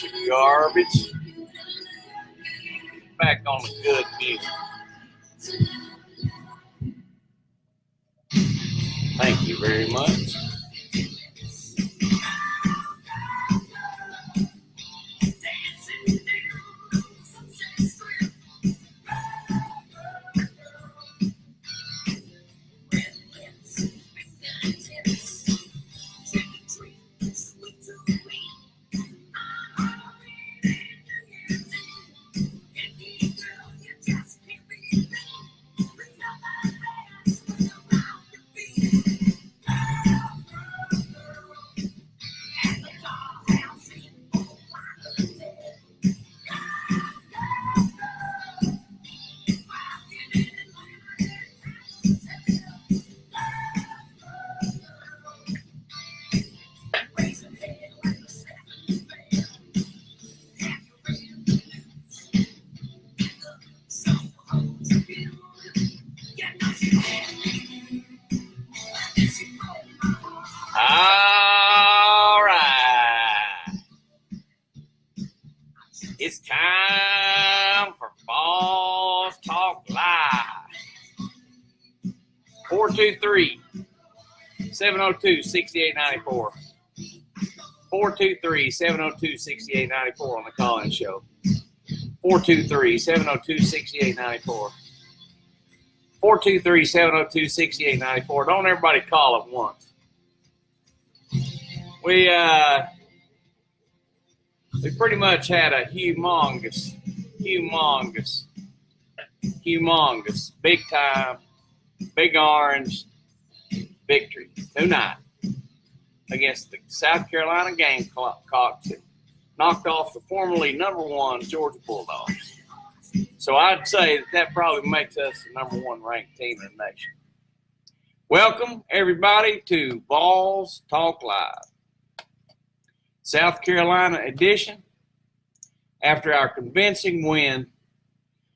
bunch of garbage. Back on the good music. Thank you very much. All right. It's time for Vols Talk Live. 423-702-6894. 423-702-6894 on the call-in show. 423-702-6894. 423-702-6894. Don't everybody call at once. We pretty much had a humongous, big time, big orange victory tonight against the South Carolina Gamecocks that knocked off the formerly #1 Georgia Bulldogs. So I'd say that probably makes us the #1 ranked team in the nation. Welcome, everybody, to Vols Talk Live. South Carolina edition, after our convincing win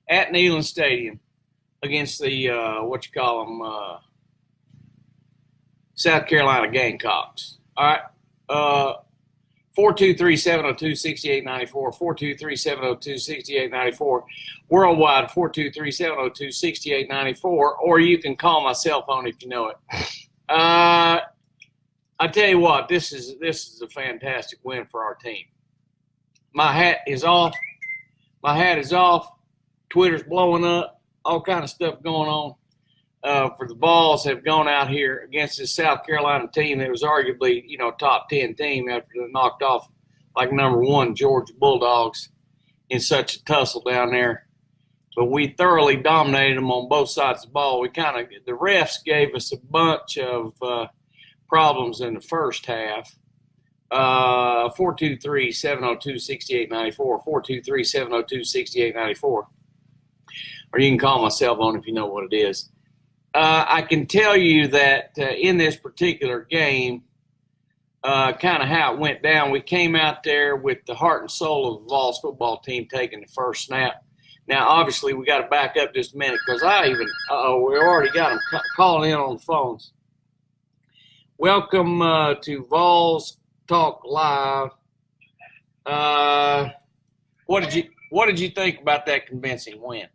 at Neyland Stadium against the, South Carolina Gamecocks. All right. 423-702-6894, 423-702-6894, worldwide 423-702-6894, or you can call my cell phone if you know it. I tell you what, this is a fantastic win for our team. My hat is off. Twitter's blowing up. All kind of stuff going on. For the Vols have gone out here against this South Carolina team that was arguably, top 10 team after they knocked off like #1 Georgia Bulldogs in such a tussle down there. But we thoroughly dominated them on both sides of the ball. The refs gave us a bunch of problems in the first half. 423-702-6894, 423-702-6894. Or you can call my cell phone if you know what it is. I can tell you that in this particular game, kind of how it went down, we came out there with the heart and soul of the Vols football team taking the first snap. Now, obviously, we got to back up just a minute because we already got them calling in on the phones. Welcome to Vols Talk Live. What did you think about that convincing win?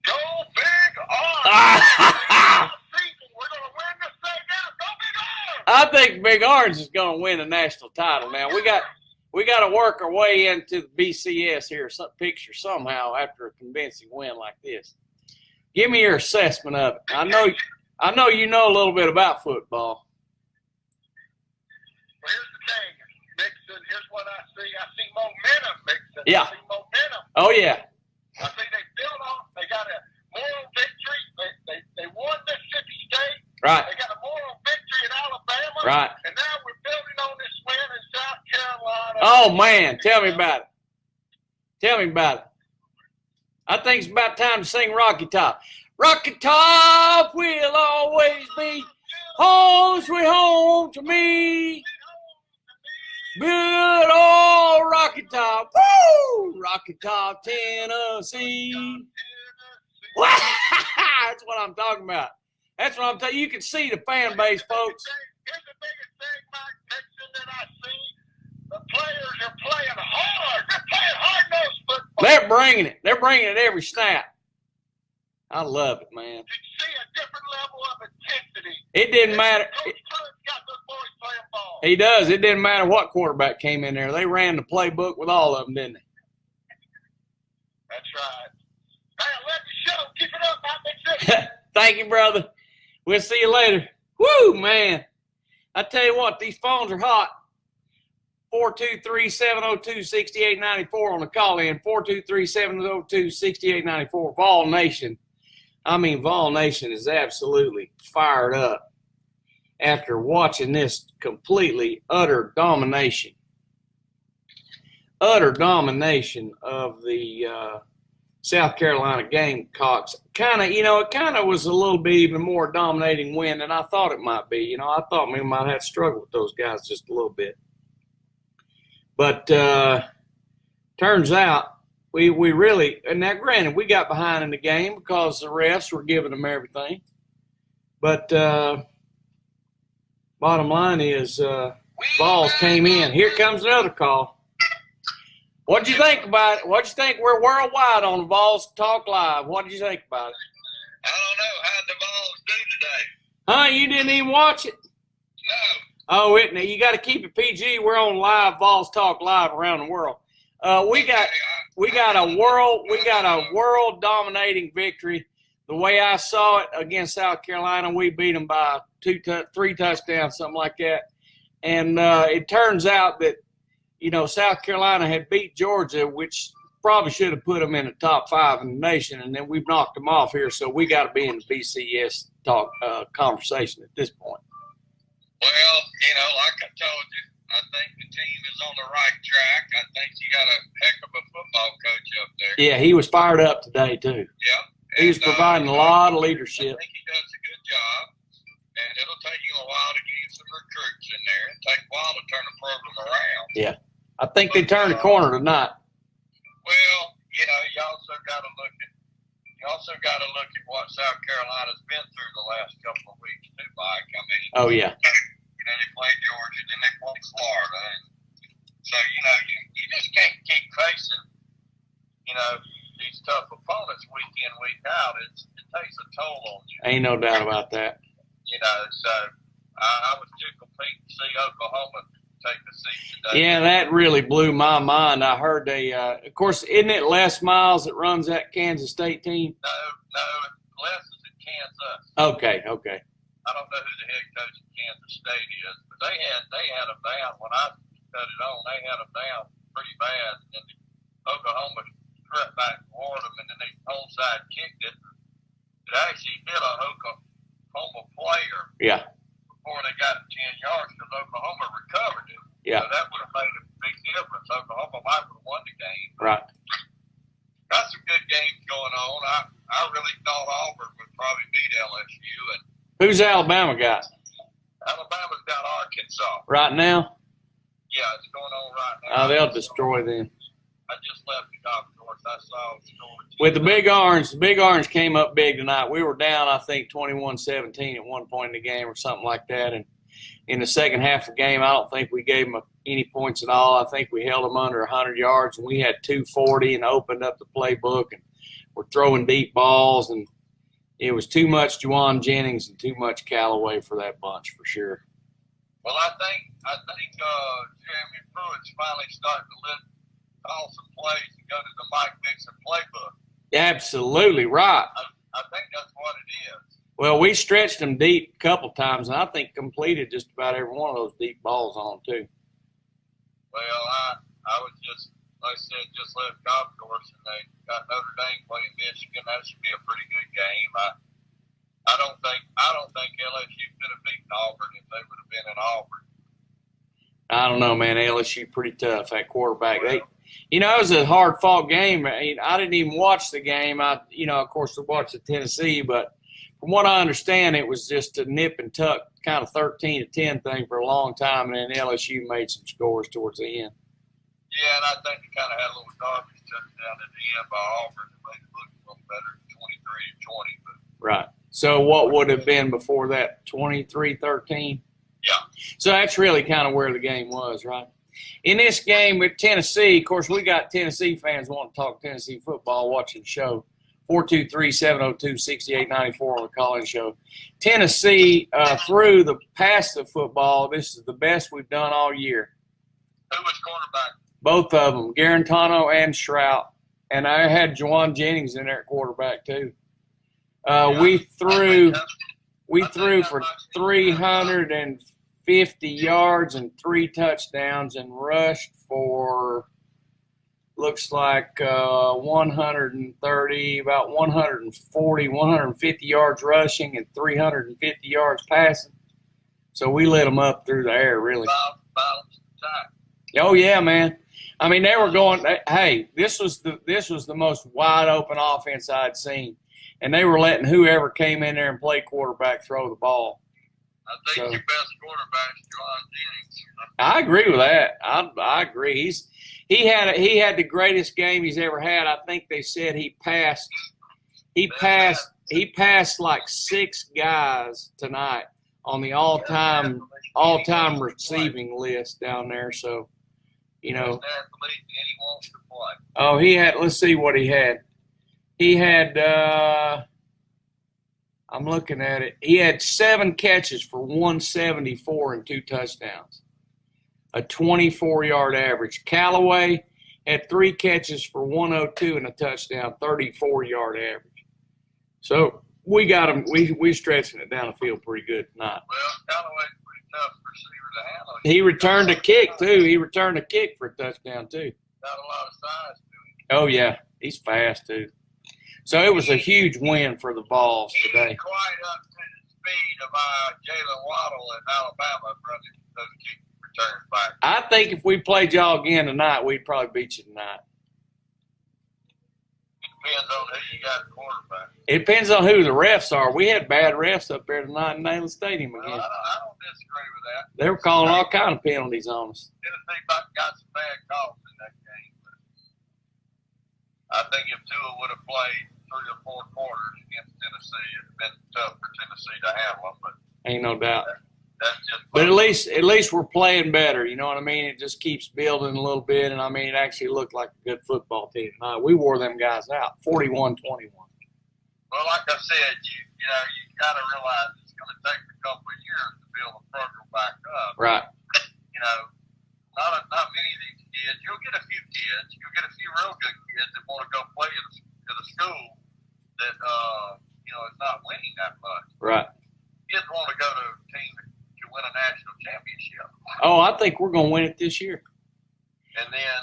Go Big Orange! We're going to win this thing out. Go Big Orange! I think Big Orange is going to win a national title. Now we got to work our way into the BCS here, picture somehow after a convincing win like this. Give me your assessment of it. I know you know a little bit about football. Well, here's the thing, Mixon. Here's what I see. I see momentum, Mixon. Yeah. I see momentum. Oh, yeah. I think they built on. They got a moral victory. They won Mississippi State. Right. They got a moral victory in Alabama. Right. And now we're building on this win in South Carolina. Oh, man. Tell me about it. I think it's about time to sing Rocky Top. Rocky Top will always be home sweet home to me. Good old Rocky Top. Woo! Rocky Top, Tennessee. That's what I'm talking about. That's what I'm telling you. You can see the fan base, folks. Here's the biggest thing, Mike Mixon, that I see. The players are playing hard. They're playing hard-nosed football. They're bringing it. They're bringing it every snap. I love it, man. You see a different level of intensity. It didn't matter. Coach Pruitt's got those boys playing ball. He does. It didn't matter what quarterback came in there. They ran the playbook with all of them, didn't they? That's right. Hey, I love the show. Keep it up, my big sister. Thank you, brother. We'll see you later. Woo, man. I tell you what, these phones are hot. 423-702-6894 on the call-in. 423-702-6894. Vol Nation. I mean, Vol Nation is absolutely fired up after watching this completely utter domination of the South Carolina Gamecocks. It kind of was a little bit even more dominating win than I thought it might be. I thought we might have to struggle with those guys just a little bit. But turns out we really – and now granted, we got behind in the game because the refs were giving them everything. But bottom line is Vols came in. Here comes another call. What'd you think about it? What'd you think? We're worldwide on Vols Talk Live. What did you think about it? I don't know. How'd the Vols do today? Huh? You didn't even watch it? No. Oh, you got to keep it PG. We're on live Vols Talk Live around the world. We got a world dominating victory. The way I saw it against South Carolina, we beat them by 3 touchdowns, something like that. And it turns out that South Carolina had beat Georgia, which probably should have put them in the top 5 in the nation, and then we've knocked them off here. So we got to be in the BCS talk conversation at this point. Well, like I told you, I think the team is on the right track. I think you got a heck of a football coach up there. Yeah, he was fired up today, too. Yeah. He was providing a lot of leadership. I think he does a good job, and it'll take him a while to get some recruits in there. It'll take a while to turn the program around. Yeah. I think they turned the corner tonight. Well, you also got to look at what South Carolina's been through the last couple of weeks too, Mike. I mean, Oh, yeah. They played Georgia, then they played Florida, and so you just can't keep facing these tough opponents week in, week out. It takes a toll on you. Ain't no doubt about that. So I was too complete to see Oklahoma take the seat today. Yeah, that really blew my mind. I heard they, of course, isn't it Les Miles that runs that Kansas State team? No, Les is in Kansas. Okay. I don't know who the head coach of Kansas State is, but they had them down when I cut it on. They had them down pretty bad, and then Oklahoma crept back toward them, and then they onside kicked it. It actually hit a Oklahoma player. Yeah. Before they got 10 yards, because Oklahoma recovered it. Yeah. So that would have made a big difference. Oklahoma might have won the game. Right. Got some good games going on. I really thought Auburn would probably beat LSU, and Who's Alabama got? Alabama's got Arkansas. Right now? Yeah, it's going on right now. Oh, they'll destroy them. I just left the golf course. I saw the score. With the Big Orange came up big tonight. We were down, I think, 21-17 at one point in the game or something like that. And in the second half of the game, I don't think we gave them any points at all. I think we held them under 100 yards, and we had 240 and opened up the playbook. And we're throwing deep balls, and it was too much Juwan Jennings and too much Callaway for that bunch, for sure. Well, I think Jeremy Pruitt's finally starting to call some plays and go to the Mike Dixon playbook. Absolutely right. I think that's what it is. Well, we stretched them deep a couple times, and I think completed just about every one of those deep balls on them, too. Well, I was just, like I said, just left golf course, and they got Notre Dame playing Michigan. That should be a pretty good game. I don't think LSU could have beaten Auburn if they would have been in Auburn. I don't know, man. LSU pretty tough at quarterback. It was a hard-fought game. I didn't even watch the game. Of course, I watched the Tennessee, but from what I understand, it was just a nip and tuck kind of 13-10 thing for a long time, and then LSU made some scores towards the end. Yeah, and I think they kind of had a little garbage touchdown at the end by Auburn that made it look a little better than 23-20. But right. So what would have been before that, 23-13? Yeah. So that's really kind of where the game was, right? In this game with Tennessee, of course, we got Tennessee fans wanting to talk Tennessee football watching the show. 423-702-6894 on the call-in show. Tennessee threw the pass the football. This is the best we've done all year. Who was quarterback? Both of them, Garantano and Shrout. And I had Juwan Jennings in there at quarterback too. We threw for 350 yards and 3 touchdowns and rushed for looks like 130, about 140, 150 yards rushing and 350 yards passing. So we lit them up through the air, really. Oh yeah, man. I mean, they were going. Hey, this was the most wide open offense I'd seen, and they were letting whoever came in there and played quarterback throw the ball. I think your best quarterback is Juwan Jennings. I agree with that. I agree. He had the greatest game he's ever had. I think they said he passed like 6 guys tonight on the all-time receiving list down there. So, you know. Oh, he had. Let's see what he had. He had. I'm looking at it. He had 7 catches for 174 and 2 touchdowns, a 24-yard average. Callaway had 3 catches for 102 and a touchdown, 34-yard average. So we got him. We stretching it down the field pretty good tonight. Well, Callaway's a pretty tough receiver to handle. He returned a kick too. He returned a kick for a touchdown too. Got a lot of size to him. Oh yeah, he's fast too. So it was a huge win for the Vols today. He's quite up to the speed of Jalen Waddle in Alabama running those kick returns back. I think if we played y'all again tonight, we'd probably beat you tonight. It depends on who you got at quarterback. It depends on who the refs are. We had bad refs up there tonight in Neyland Stadium again. Well, I don't disagree with that. They were calling all kind of penalties on us. Tennessee got some bad calls in that game. But I think if Tua would have played 3 or 4 quarters against Tennessee, it'd have been tough for Tennessee to handle them. But ain't no doubt. That's just. But at least we're playing better. You know what I mean? It just keeps building a little bit, and I mean, it actually looked like a good football team tonight. We wore them guys out, 41-21. Well, like I said, you got to realize it's going to take a couple of years to build a program back up. Right. You know, not many of these kids. You'll get a few kids. You'll get a few real good kids that want to go play at a school that is not winning that much. Right. Kids want to go to a team to win a national championship. Oh, I think we're going to win it this year. And then,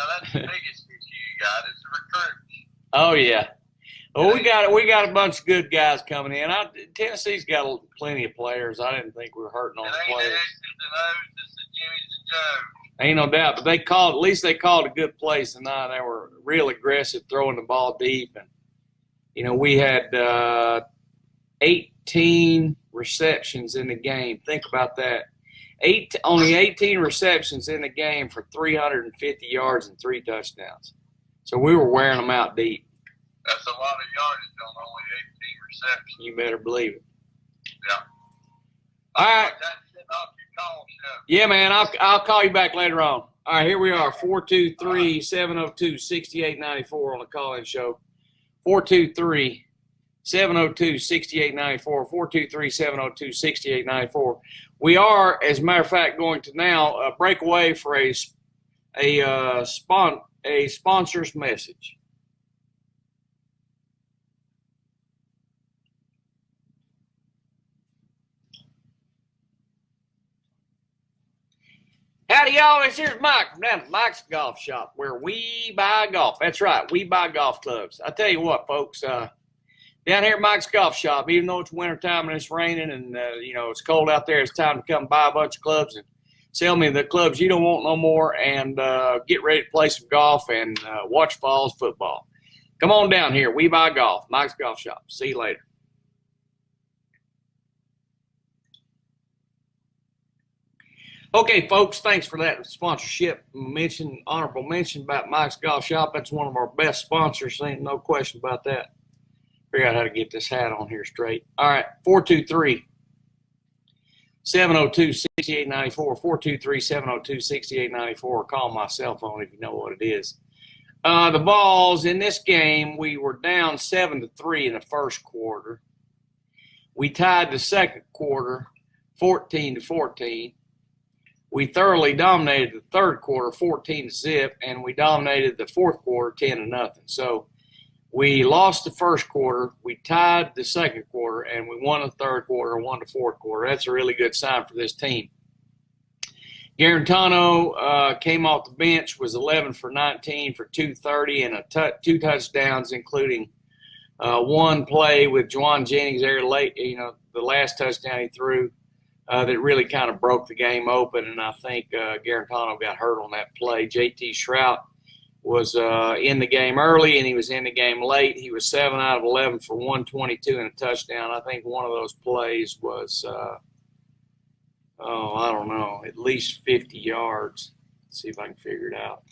that's the biggest issue you got is the recruits. Oh yeah. Well, we got a bunch of good guys coming in. Tennessee's got plenty of players. I didn't think we were hurting on the players. It ain't the X's and O's, it's the Jimmys and Joes. Ain't no doubt, but at least they called a good play tonight. They were real aggressive, throwing the ball deep, and we had 18 receptions in the game. Think about that. Only 18 receptions in the game for 350 yards and 3 touchdowns. So we were wearing them out deep. That's a lot of yardage on only 18 receptions. You better believe it. Yeah. All right. That's it off your call show. Yeah, man. I'll call you back later on. All right, here we are, 423-702-6894 on the call-in show. 423-702-6894, 423-702-6894. We are, as a matter of fact, going to now break away for a sponsor's message. Howdy, y'all. This here's Mike from down at Mike's Golf Shop, where we buy golf. That's right. We buy golf clubs. I tell you what, folks, down here at Mike's Golf Shop, even though it's wintertime and it's raining and, it's cold out there, it's time to come buy a bunch of clubs and sell me the clubs you don't want no more and get ready to play some golf and watch Vols football. Come on down here. We buy golf. Mike's Golf Shop. See you later. Okay, folks, thanks for that sponsorship honorable mention about Mike's Golf Shop. That's one of our best sponsors. Ain't no question about that. Figure out how to get this hat on here straight. All right, 702-6894, 423-702-6894, or call my cell phone if you know what it is. The Vols, in this game, we were down 7-3 in the first quarter. We tied the second quarter 14-14. We thoroughly dominated the third quarter 14-0, and we dominated the fourth quarter 10-0. So we lost the first quarter, we tied the second quarter, and we won the third quarter and won the fourth quarter. That's a really good sign for this team. Garantano came off the bench, was 11 for 19 for 230 and two touchdowns, including one play with Juwan Jennings there late, the last touchdown he threw that really kind of broke the game open, and I think Garantano got hurt on that play. J.T. Shrout was in the game early, and he was in the game late. He was 7 out of 11 for 122 and a touchdown. I think one of those plays was, I don't know, at least 50 yards. Let's see if I can figure it out.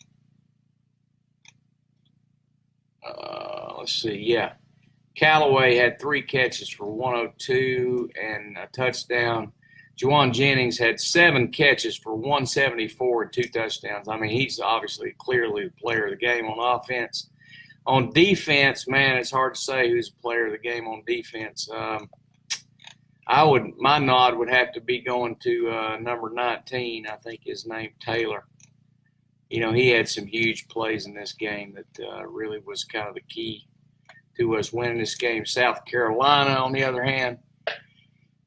Let's see, yeah. Callaway had 3 catches for 102 and a touchdown. Juwan Jennings had 7 catches for 174 and 2 touchdowns. I mean, he's obviously clearly the player of the game on offense. On defense, man, it's hard to say who's the player of the game on defense. My nod would have to be going to number 19. I think his name Taylor. He had some huge plays in this game that really was kind of the key to us winning this game. South Carolina, on the other hand,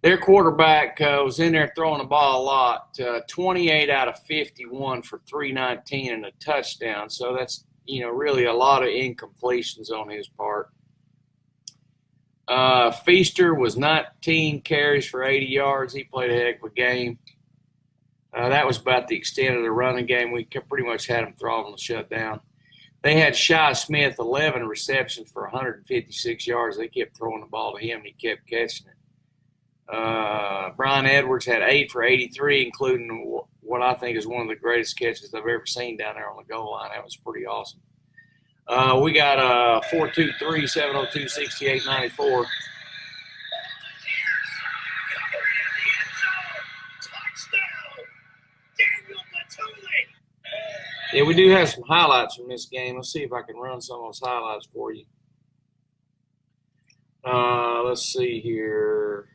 their quarterback was in there throwing the ball a lot, 28 out of 51 for 319 and a touchdown. So that's, really a lot of incompletions on his part. Feaster was 19 carries for 80 yards. He played a heck of a game. That was about the extent of the running game. We pretty much had him throttling and shut down. They had Shi Smith, 11 receptions for 156 yards. They kept throwing the ball to him, and he kept catching it. Brian Edwards had 8 for 83, including what I think is one of the greatest catches I've ever seen down there on the goal line. That was pretty awesome. We got 423-702-6894. Yeah, we do have some highlights from this game. Let's see if I can run some of those highlights for you. Let's see here.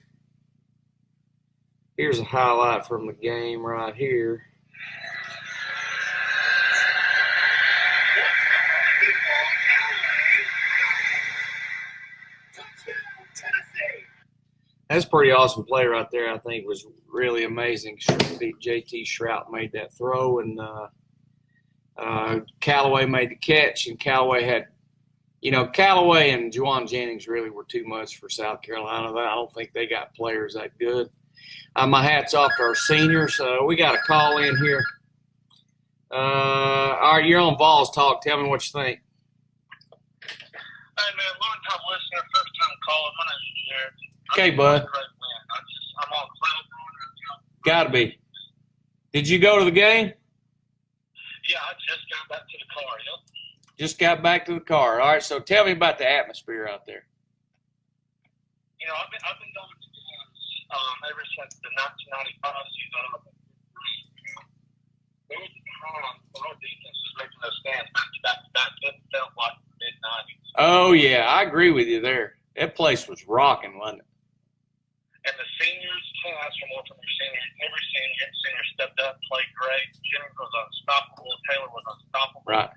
Here's a highlight from the game right here. That's a pretty awesome play right there. I think it was really amazing. J.T. Shrout made that throw, and Callaway made the catch, and Callaway had, Callaway and Juwan Jennings really were too much for South Carolina. I don't think they got players that good. My hat's off to our seniors. We got a call in here. All right, you're on Vols Talk. Tell me what you think. Hey, man, long-time listener, first-time caller. My name's Jared. Okay, bud. I'm on cloud. Gotta be. Did you go to the game? Yeah, I just got back to the car, yep. Just got back to the car. All right, so tell me about the atmosphere out there. I've been going to games ever since the 1995 season. There was a time when our defense was making those stands back-to-back. It felt like the mid-90s. Oh, yeah, I agree with you there. That place was rocking, wasn't it? And the seniors, can't ask for more from your seniors. Every senior stepped up, played great. Jennings was unstoppable. Taylor was unstoppable. Right.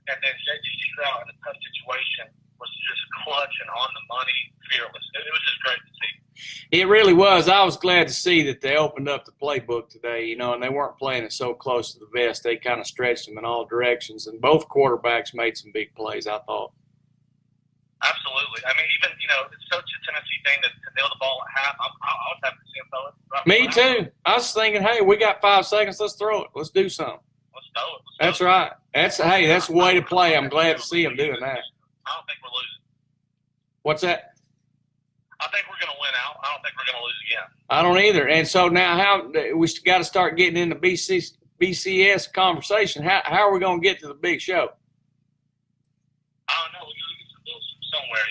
And then J.T. Shrout in a tough situation was just clutch and on the money, fearless. It was just great to see. It really was. I was glad to see that they opened up the playbook today, and they weren't playing it so close to the vest. They kind of stretched them in all directions, and both quarterbacks made some big plays, I thought. Absolutely. I mean, even, it's such a Tennessee thing to nail the ball at half. I was happy to see him throw it. Right. Me too. I was thinking, hey, we got 5 seconds. Let's throw it. Let's do something. Let's throw it. That's right. That's the way to play. I'm glad to see him doing that. I don't think we're losing. What's that? I think we're going to win out. I don't think we're going to lose again. I don't either. And so now we got to start getting into BCS conversation. How are we going to get to the big show? I don't know. We got to get some bills from somewhere,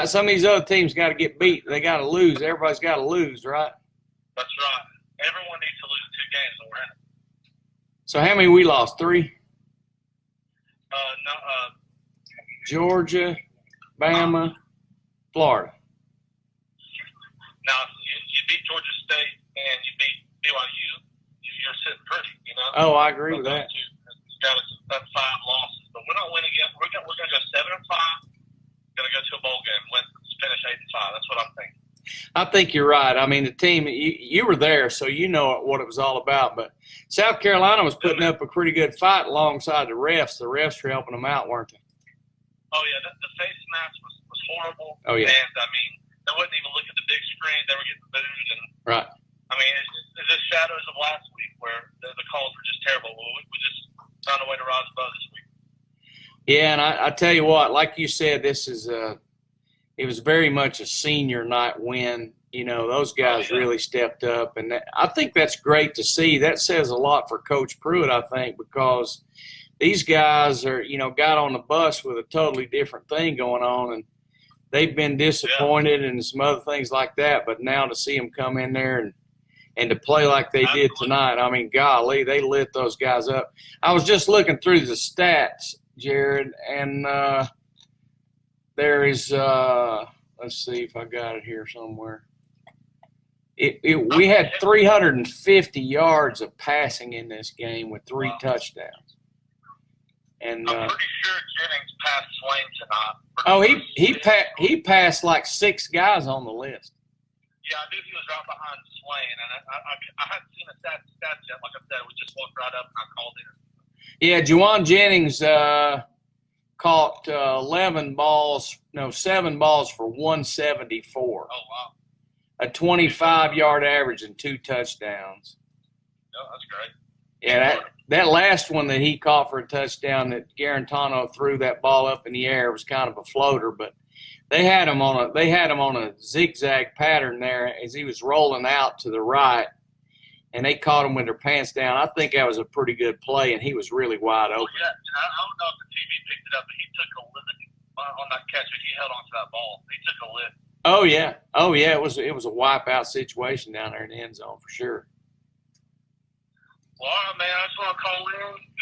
Some of these other teams got to get beat. They got to lose. Everybody's got to lose, right? That's right. Everyone needs to lose 2 games and we're in it. So how many we lost? 3? No, Georgia, Bama, Florida. now, you beat Georgia State and you beat BYU, you're sitting pretty, you know? Oh, I agree with that. That's 5 losses. But we're not winning yet. We're going to go 7-5. Going to go to a bowl game, finish 8-5. That's what I'm thinking. I think you're right. I mean, the team, you were there, so you know what it was all about. But South Carolina was putting up a pretty good fight alongside the refs. The refs were helping them out, weren't they? Oh, yeah. The face mask was horrible. Oh, yeah. And, I mean, they wouldn't even look at the big screen. They were getting booed. And, right. I mean, it's just shadows of last week where the calls were just terrible. We just found a way to rise above this week. Yeah, and I tell you what, like you said, this is it was very much a senior night win. You know, those guys really stepped up, and I think that's great to see. That says a lot for Coach Pruitt, I think, because these guys are, got on the bus with a totally different thing going on, and they've been disappointed and some other things like that. But now to see them come in there and to play like they did tonight, I mean, golly, they lit those guys up. I was just looking through the stats, Jared, and there is let's see if I got it here somewhere. We had 350 yards of passing in this game with 3 touchdowns. And I'm pretty sure Jennings passed Swain tonight. He passed like 6 guys on the list. Yeah, I knew he was right behind Swain, and I hadn't seen the stats yet. Like I said, we just walked right up and I called in. Yeah, Juwan Jennings caught 7 balls for 174. Oh, wow. A 25-yard average and 2 touchdowns. Oh, that's great. Yeah, that last one that he caught for a touchdown that Garantano threw that ball up in the air was kind of a floater, but they had him on a zigzag pattern there as he was rolling out to the right, and they caught him with their pants down. I think that was a pretty good play, and he was really wide open. Yeah, I don't know if the TV picked it up, but he took a lift on that catch. He held onto that ball. He took a lift. Oh yeah. It was a wipeout situation down there in the end zone for sure. Well, all right, man. I just want to call in.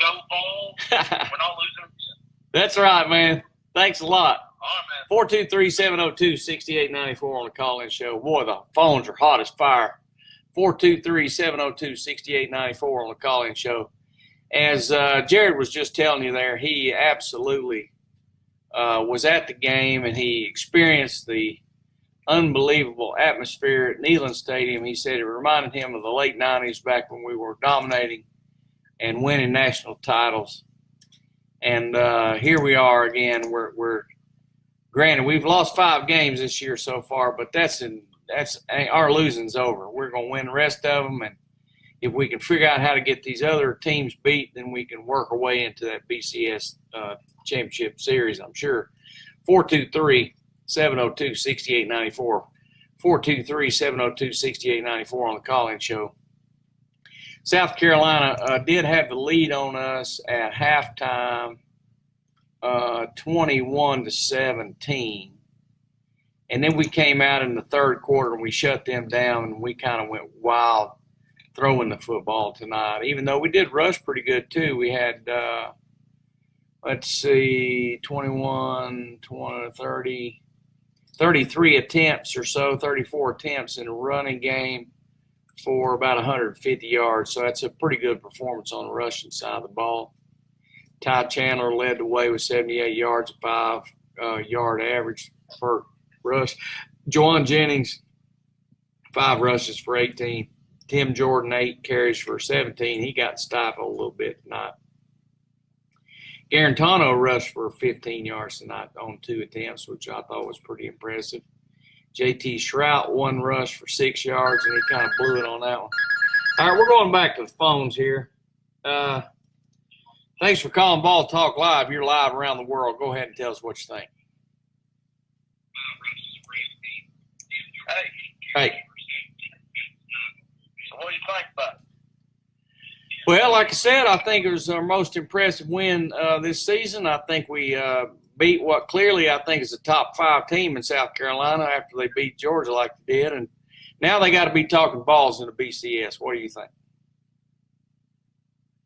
Go Vols. We're not losing again. That's right, man. Thanks a lot. All right, man. 423-702-6894 on the call-in show. Boy, the phones are hot as fire. 423-702-6894 on the call-in show. As Jared was just telling you there, he absolutely was at the game, and he experienced the unbelievable atmosphere at Neyland Stadium. He said it reminded him of the late 90s back when we were dominating and winning national titles. And here we are again. We're granted, we've lost 5 games this year so far, but that's our losing's over. We're going to win the rest of them, and if we can figure out how to get these other teams beat, then we can work our way into that BCS championship series, I'm sure. 423-702-6894. 423-702-6894 on the call-in show. South Carolina did have the lead on us at halftime, 21-17. And then we came out in the third quarter and we shut them down, and we kind of went wild throwing the football tonight, even though we did rush pretty good too. We had, 21, 20, 30, 33 attempts or so, 34 attempts in a running game for about 150 yards. So that's a pretty good performance on the rushing side of the ball. Ty Chandler led the way with 78 yards, a 5-yard average per rush. Juwan Jennings, 5 rushes for 18. Tim Jordan, 8 carries for 17. He got stifled a little bit tonight. Garantano rushed for 15 yards tonight on 2 attempts, which I thought was pretty impressive. JT Shrout, 1 rush for 6 yards, and he kind of blew it on that one. All right, we're going back to the phones here. Thanks for calling Ball Talk Live. You're live around the world. Go ahead and tell us what you think. Hey. So what do you think about it? Well, like I said, I think it was our most impressive win this season. I think we beat what clearly I think is a top 5 team in South Carolina after they beat Georgia like they did. And Now they got to be talking Vols in the BCS. What do you think?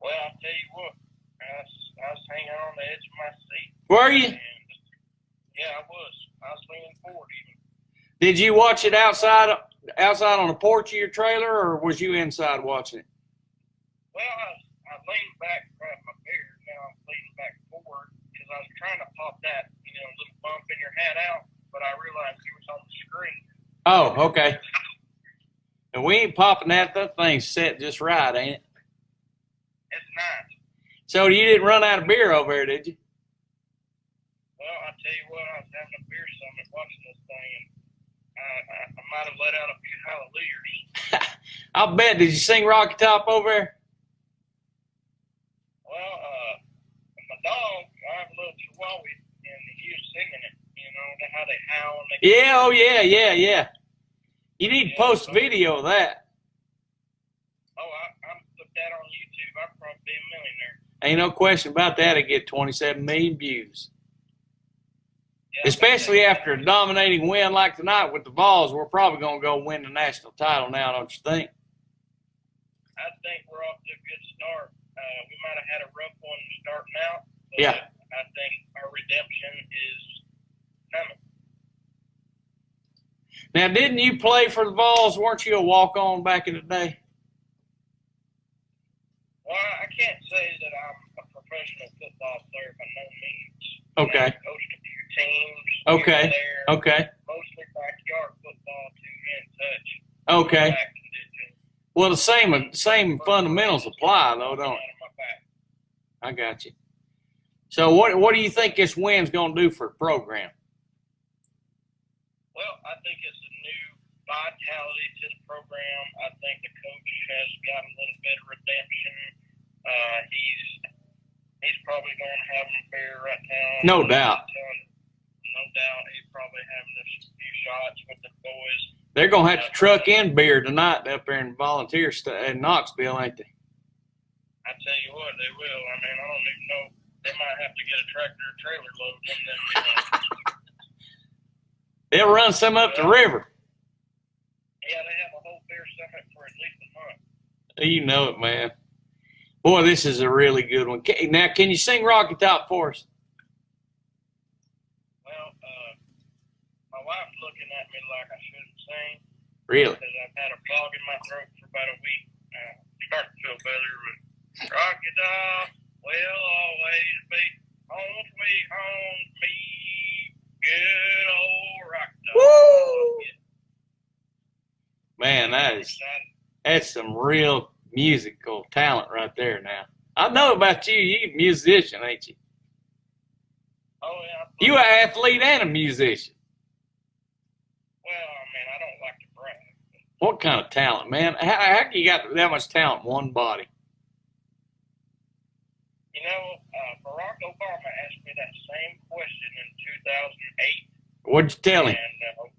Well, I'll tell you what, I was hanging on the edge of my seat. Were you? And, yeah, I was. I was leaning forward even. Did you watch it outside on the porch of your trailer, or was you inside watching it? Well, I leaned back to grab my beer. Now I'm leaning back forward because I was trying to pop that, little bump in your hat out, but I realized it was on the screen. Oh, okay. And we ain't popping that. That thing's set just right, ain't it? It's nice. So you didn't run out of beer over there, did you? Well, I tell you what, I was having a beer summit watching this thing, and I might have let out a few hallelujahs. I'll bet. Did you sing Rocky Top over there? Well, my dog, I have a little chihuahua, and he was singing it. How they howl and they. Yeah. Oh, yeah. You need to post a video of that. Oh, I'm put that on YouTube. I'd probably be a millionaire. Ain't no question about that. It get 27 million views. Yeah, Especially after a dominating win like tonight with the Vols, we're probably going to go win the national title now, don't you think? I think we're off to a good start. We might have had a rough one starting out, but Yeah. I think our redemption is coming. Now, didn't you play for the Vols? Weren't you a walk-on back in the day? Well, I can't say that I'm a professional football player by no means. Okay. I coached a few teams. Okay. There, Okay. mostly backyard football, two-hand touch. Okay. Back condition. Well, the same fundamentals apply, though, don't Out of my back. I got you. So what do you think this win's going to do for the program? Well, I think it's a new vitality to the program. I think the coach has got a little bit of redemption. He's probably going to have a beer right now. No doubt. No doubt. He's probably having a few shots with the boys. They're going to have to truck in beer tonight up there in Volunteer in Knoxville, ain't they? I tell you what, they will. I mean, I don't even know. They might have to get a tractor or trailer load in them. They'll run some up the river. Yeah, they have a whole beer summit for at least a month. You know it, man. Boy, this is a really good one. Now, can you sing Rocky Top for us? Well, my wife's looking at me like I shouldn't sing. Really? Because I've had a frog in my throat for about a week. Starting to feel better, but Rocky Top will always be home sweet home me. Good old Rocky Top. Woo! Man, that's some real musical talent right there now. I know about you. You're a musician, ain't you? Oh, yeah. You an athlete and a musician. Well, I mean, I don't like to brag. What kind of talent, man? How you got that much talent in one body? Barack Obama asked me that same question in 2008. What'd you tell him? And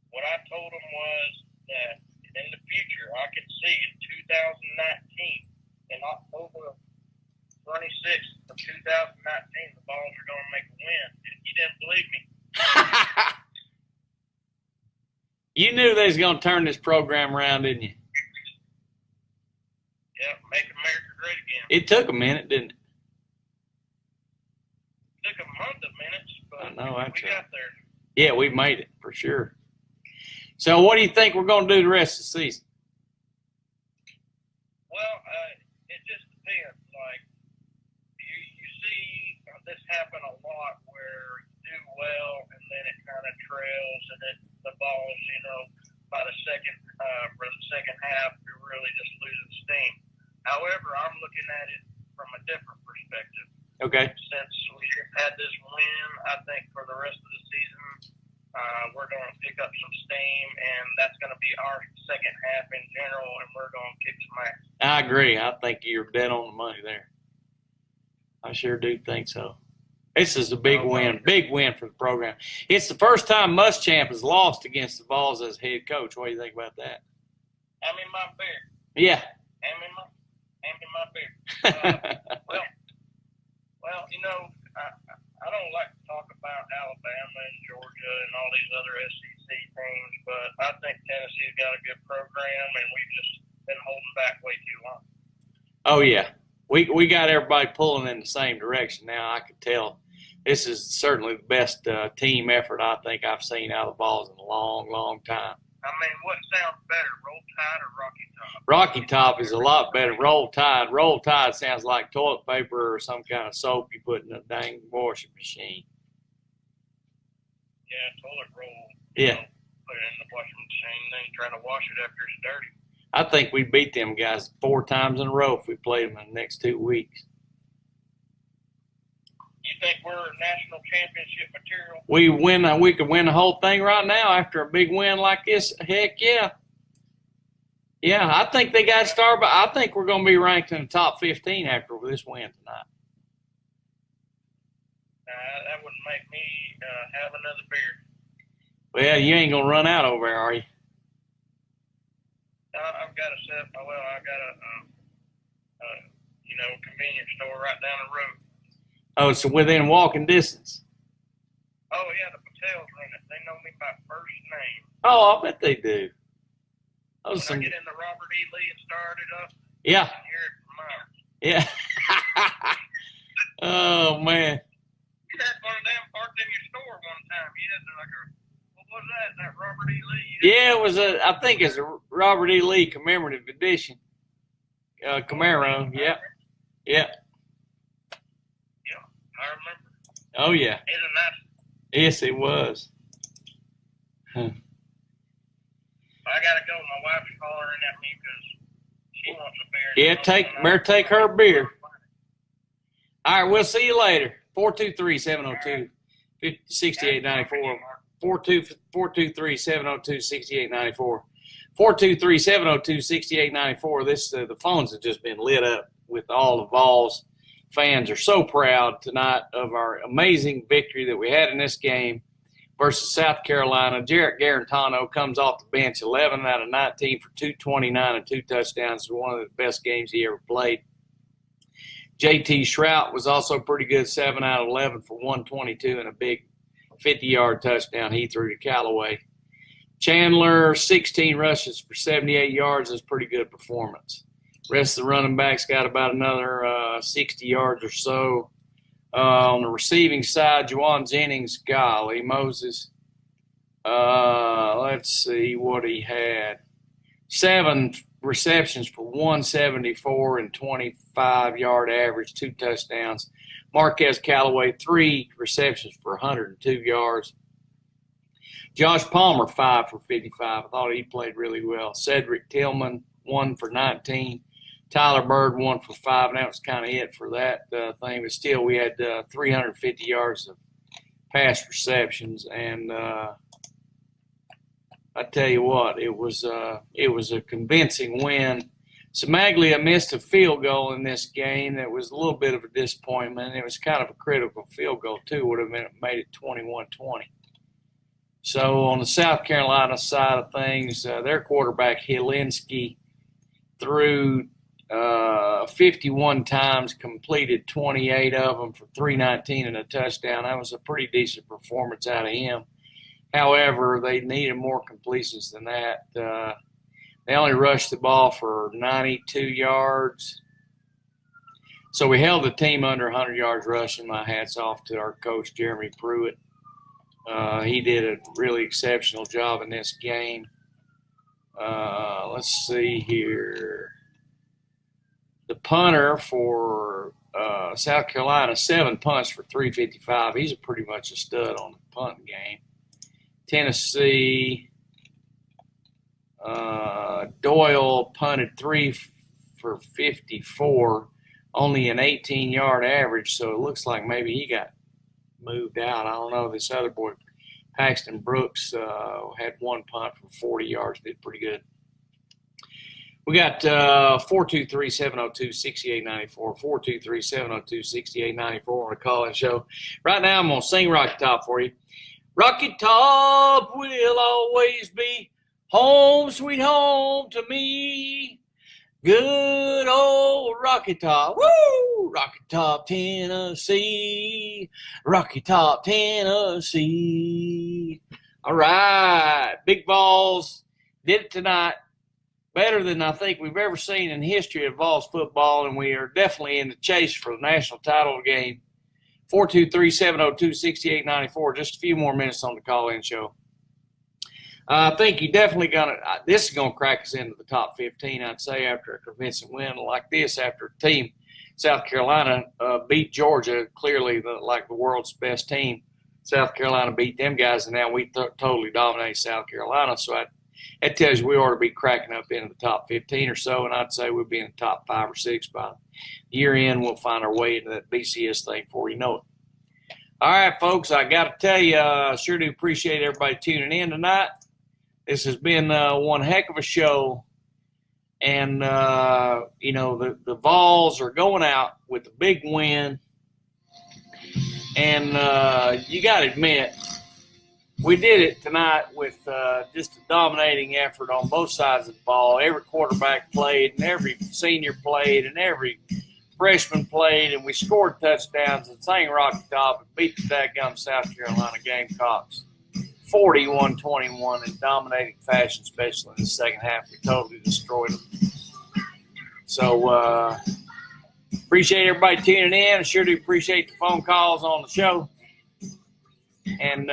what I told him was that in the future, I could see in 2019, in October 26th of 2019, the Vols are going to make a win. And he didn't believe me. You knew they was going to turn this program around, didn't you? Yeah, make America great again. It took a minute, didn't it? Took a month of minutes, but I know, we got there. Yeah, we made it for sure. So what do you think we're going to do the rest of the season? Well, it just depends. Like, you see this happen a lot where you do well and then it kind of trails and then the Vols, by the second half, you're really just losing steam. However, I'm looking at it from a different perspective. Okay. Since we had this win, I think for the rest of the season, we're going to pick up some steam, and that's going to be our second half in general, and we're going to kick some ass. I agree. I think you're dead on the money there. I sure do think so. This is a big win for the program. It's the first time Muschamp has lost against the Vols as head coach. What do you think about that? Hand me my beer. Yeah. Hand me my beer. Well, I don't like to talk about Alabama and Georgia and all these other SEC teams, but I think Tennessee's got a good program, and we've just been holding back way too long. Oh, yeah. We got everybody pulling in the same direction now. I could tell this is certainly the best team effort I think I've seen out of the Vols in a long, long time. I mean, what sounds better, Roll Tide or Rocky Top? Rocky Top is a lot better. Roll Tide. Roll Tide sounds like toilet paper or some kind of soap you put in a dang washing machine. Yeah, toilet roll. Yeah. Put it in the washing machine, then try to wash it after it's dirty. I think we beat them guys 4 times in a row if we played them in the next 2 weeks. You think we're national championship material? We could win the whole thing right now after a big win like this. Heck yeah. Yeah, I think they got started, but I think we're going to be ranked in the top 15 after this win tonight. That wouldn't make me have another beer. Well, you ain't going to run out over there, are you? I've got a convenience store right down the road. Oh, so within walking distance. Oh, yeah, the Patels run it. They know me by first name. Oh, I bet they do. When I get into Robert E. Lee and start it up, yeah. I can hear it from miles. Yeah. Oh, man. You had one of them parked in your store one time. You had what was that? That Robert E. Lee? Yeah, it was I think it's a Robert E. Lee commemorative edition. Camaro, yeah. Yeah. I remember. Oh, yeah. Isn't that? Yes, it was. Huh. I got to go. My wife's hollering at me because she wants a beer. Yeah, take her beer. All right, we'll see you later. 423-702-6894. 423-702-6894. 423-702-6894. The phones have just been lit up with all the Vols. Fans are so proud tonight of our amazing victory that we had in this game versus South Carolina. Jarrett Garantano comes off the bench 11 out of 19 for 229 and 2 touchdowns. It was one of the best games he ever played. JT Shrout was also pretty good, 7 out of 11 for 122 and a big 50-yard touchdown he threw to Callaway. Chandler, 16 rushes for 78 yards. Is pretty good performance. Rest of the running backs got about another 60 yards or so. On the receiving side, Juwan Jennings, golly, Moses. Let's see what he had. 7 receptions for 174 and 25-yard average, 2 touchdowns. Marquez Callaway, 3 receptions for 102 yards. Josh Palmer, 5 for 55. I thought he played really well. Cedric Tillman, 1 for 19. Tyler Bird, 1 for 5, and that was kind of it for that thing. But still, we had 350 yards of pass receptions, and I tell you what, it was a convincing win. Samaglia missed a field goal in this game that was a little bit of a disappointment. It was kind of a critical field goal, too. Would have made it 21-20. So on the South Carolina side of things, their quarterback, Helinski, threw 51 times, completed 28 of them for 319 and a touchdown. That was a pretty decent performance out of him. However, they needed more completions than that. They only rushed the ball for 92 yards. So we held the team under 100 yards rushing. My hat's off to our coach, Jeremy Pruitt. He did a really exceptional job in this game. Let's see here. The punter for South Carolina, 7 punts for 355. He's pretty much a stud on the punting game. Tennessee, Doyle punted 3 for 54, only an 18-yard average, so it looks like maybe he got moved out. I don't know. This other boy, Paxton Brooks, had 1 punt for 40 yards, did pretty good. We got 423-702-6894, 423-702-6894 on the call-in show. Right now, I'm going to sing Rocky Top for you. Rocky Top will always be home, sweet home to me. Good old Rocky Top. Woo! Rocky Top, Tennessee. Rocky Top, Tennessee. All right. Big Vols did it tonight. Better than I think we've ever seen in the history of Vols football, and we are definitely in the chase for the national title game. 423-702-6894. Just a few more minutes on the call-in show. I think you definitely this is going to crack us into the top 15, I'd say, after a convincing win like this, after a team, South Carolina, beat Georgia, clearly the world's best team. South Carolina beat them guys, and now we totally dominate South Carolina. So that tells you we ought to be cracking up into the top 15 or so, and I'd say we'll be in the top 5 or 6 by year end. We'll find our way into that BCS thing before you know it. All right, folks, I got to tell you, I sure do appreciate everybody tuning in tonight. This has been one heck of a show. And, the Vols are going out with a big win. And you got to admit, we did it tonight with just a dominating effort on both sides of the ball. Every quarterback played, and every senior played, and every freshman played, and we scored touchdowns and sang Rocky Top and beat the dadgum South Carolina Gamecocks 41-21 in dominating fashion, especially in the second half. We totally destroyed them. So appreciate everybody tuning in. I sure do appreciate the phone calls on the show. And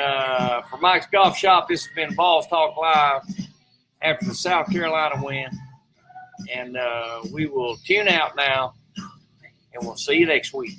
for Mike's Golf Shop, this has been Vols Talk Live after the South Carolina win. And we will tune out now, and we'll see you next week.